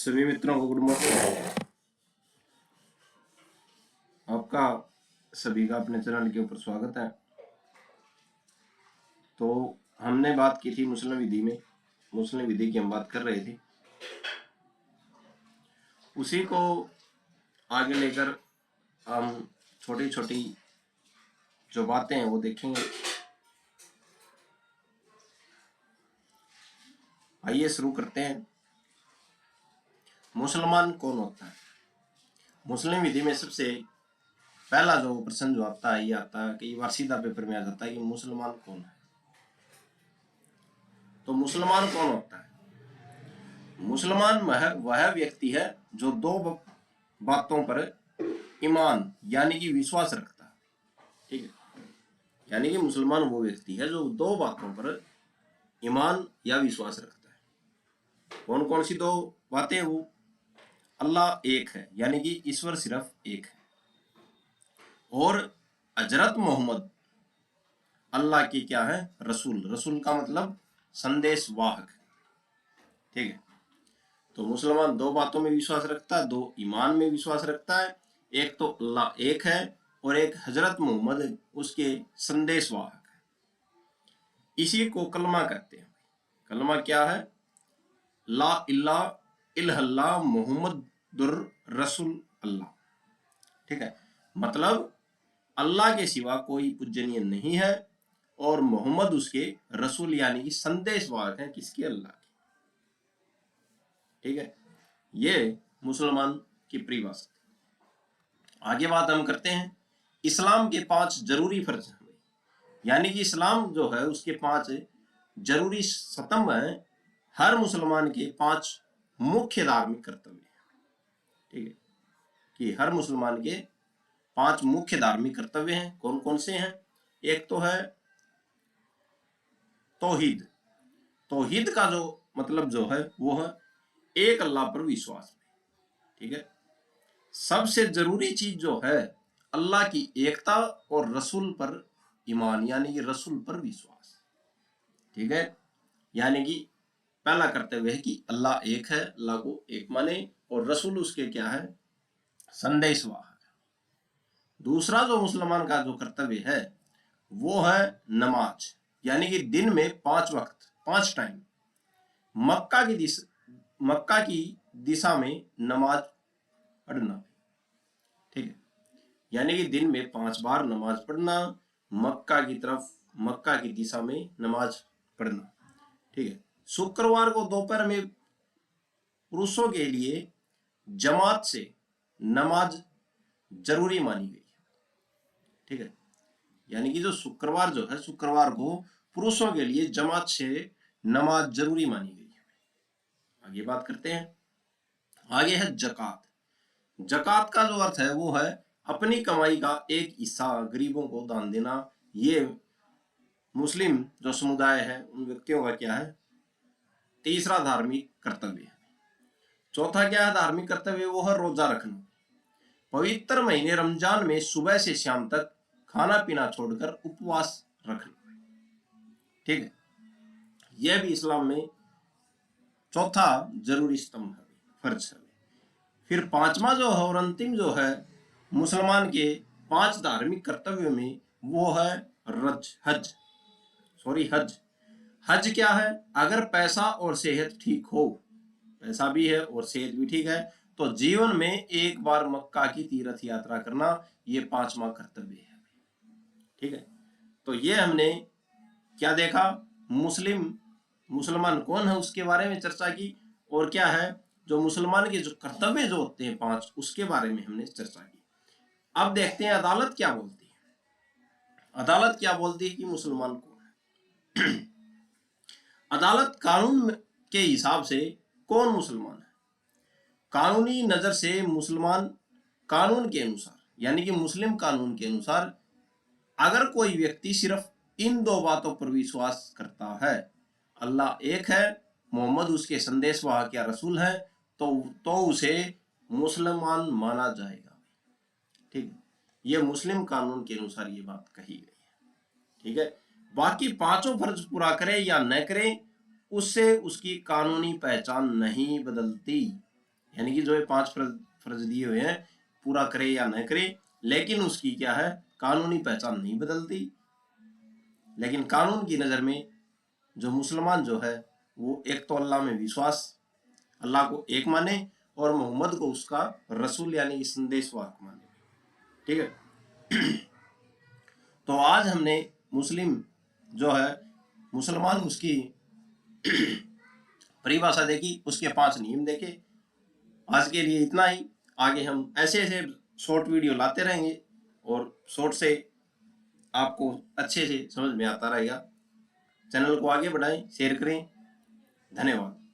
सभी मित्रों को गुड मॉर्निंग। आपका सभी का अपने चैनल के ऊपर स्वागत है। तो हमने बात की थी मुस्लिम विधि में, मुस्लिम विधि की हम बात कर रहे थे, उसी को आगे लेकर हम छोटी छोटी जो बातें हैं वो देखेंगे। आइए शुरू करते हैं। मुसलमान कौन होता है? मुस्लिम विधि में सबसे पहला जो प्रश्न जो आता है ये आता है कि बार सीधा पेपर में आ जाता है कि मुसलमान कौन है। तो मुसलमान कौन होता है? मुसलमान वह व्यक्ति है जो दो बातों पर ईमान यानी कि विश्वास रखता है। ठीक है, यानी कि मुसलमान वो व्यक्ति है जो दो बातों पर ईमान या विश्वास रखता है। कौन कौन सी दो बातें? वो अल्लाह एक है यानी कि ईश्वर सिर्फ एक है, और हजरत मोहम्मद अल्लाह की क्या है? रसूल। रसूल का मतलब संदेश वाहक। ठीक है, तो मुसलमान दो बातों में विश्वास रखता है, दो ईमान में विश्वास रखता है। एक तो अल्लाह एक है और एक हजरत मोहम्मद उसके संदेश वाहक है। इसी को कलमा कहते हैं। कलमा क्या है? ला इलाहा इल्लल्लाह मुहम्मदुर रसूल अल्लाह। ठीक है, मतलब अल्लाह के सिवा कोई पूजनीय नहीं है और मोहम्मद उसके रसूल यानी कि संदेश वाहक है। किसके? अल्लाह के। ठीक है, ये मुसलमान की परिभाषा। आगे बात हम करते हैं इस्लाम के 5 जरूरी फर्ज हैं, यानी कि इस्लाम जो है उसके 5 जरूरी स्तंभ हैं। हर मुसलमान के 5 मुख्य धार्मिक कर्तव्य हैं। ठीक है, कि हर मुसलमान के 5 मुख्य धार्मिक कर्तव्य हैं। कौन कौन से हैं? एक तो है तौहीद। तौहीद का जो मतलब जो है वो है एक अल्लाह पर विश्वास। ठीक है, सबसे जरूरी चीज जो है अल्लाह की एकता और रसूल पर ईमान यानी कि रसूल पर विश्वास। ठीक है, यानी कि पहला कर्तव्य है कि अल्लाह एक है, अल्लाह को एक माने, और रसूल उसके क्या है? संदेशवाहक। दूसरा जो मुसलमान का जो कर्तव्य है वो है नमाज, यानी कि दिन में 5 वक्त 5 टाइम मक्का की दिशा में नमाज पढ़ना। ठीक है, यानी कि दिन में 5 बार नमाज पढ़ना, मक्का की तरफ, मक्का की दिशा में नमाज पढ़ना। ठीक है, शुक्रवार को दोपहर में पुरुषों के लिए जमात से नमाज जरूरी मानी गई है। ठीक है, यानी कि जो शुक्रवार जो है, शुक्रवार को पुरुषों के लिए जमात से नमाज जरूरी मानी गई है। आगे बात करते हैं। आगे है जकात। जकात का जो अर्थ है वो है अपनी कमाई का एक हिस्सा गरीबों को दान देना। ये मुस्लिम जो समुदाय है उन व्यक्तियों का क्या है? तीसरा धार्मिक कर्तव्य है। चौथा क्या है धार्मिक कर्तव्य? वो है रोजा रखना। पवित्र महीने रमजान में सुबह से शाम तक खाना पीना छोड़कर उपवास रखना। ठीक है, यह भी इस्लाम में चौथा जरूरी स्तंभ है, फर्ज है। फिर पांचवा जो है और अंतिम जो है मुसलमान के 5 धार्मिक कर्तव्यों में वो है हज। हज क्या है? अगर पैसा और सेहत ठीक हो, पैसा भी है और सेहत भी ठीक है, तो जीवन में एक बार मक्का की तीर्थ यात्रा करना, ये 5वां कर्तव्य है। ठीक है, तो ये हमने क्या देखा? मुसलमान कौन है उसके बारे में चर्चा की, और क्या है जो मुसलमान के जो कर्तव्य जो होते हैं 5 उसके बारे में हमने चर्चा की। अब देखते हैं अदालत क्या बोलती है। अदालत क्या बोलती है कि मुसलमान कौन है? अदालत कानून के हिसाब से कौन मुसलमान है? कानूनी नजर से मुसलमान कानून के अनुसार यानी कि मुस्लिम कानून के अनुसार अगर कोई व्यक्ति सिर्फ इन 2 बातों पर विश्वास करता है, अल्लाह एक है, मोहम्मद उसके संदेशवाहक या रसूल है, तो उसे मुसलमान माना जाएगा। ठीक है, ये मुस्लिम कानून के अनुसार ये बात कही गई है। ठीक है, बाकी 5 फर्ज पूरा करे या न करे उससे उसकी कानूनी पहचान नहीं बदलती। यानी कि जो ये 5 फर्ज दिए हुए हैं पूरा करे या न करे, लेकिन उसकी क्या है, कानूनी पहचान नहीं बदलती। लेकिन कानून की नज़र में जो मुसलमान जो है वो एक तो अल्लाह में विश्वास, अल्लाह को एक माने और मोहम्मद को उसका रसूल यानी कि संदेशवाहक माने। ठीक है। तो आज हमने मुस्लिम जो है मुसलमान उसकी परिभाषा देखी, उसके 5 नियम देखे। आज के लिए इतना ही। आगे हम ऐसे ऐसे शॉर्ट वीडियो लाते रहेंगे और शॉर्ट से आपको अच्छे से समझ में आता रहेगा। चैनल को आगे बढ़ाएं, शेयर करें। धन्यवाद।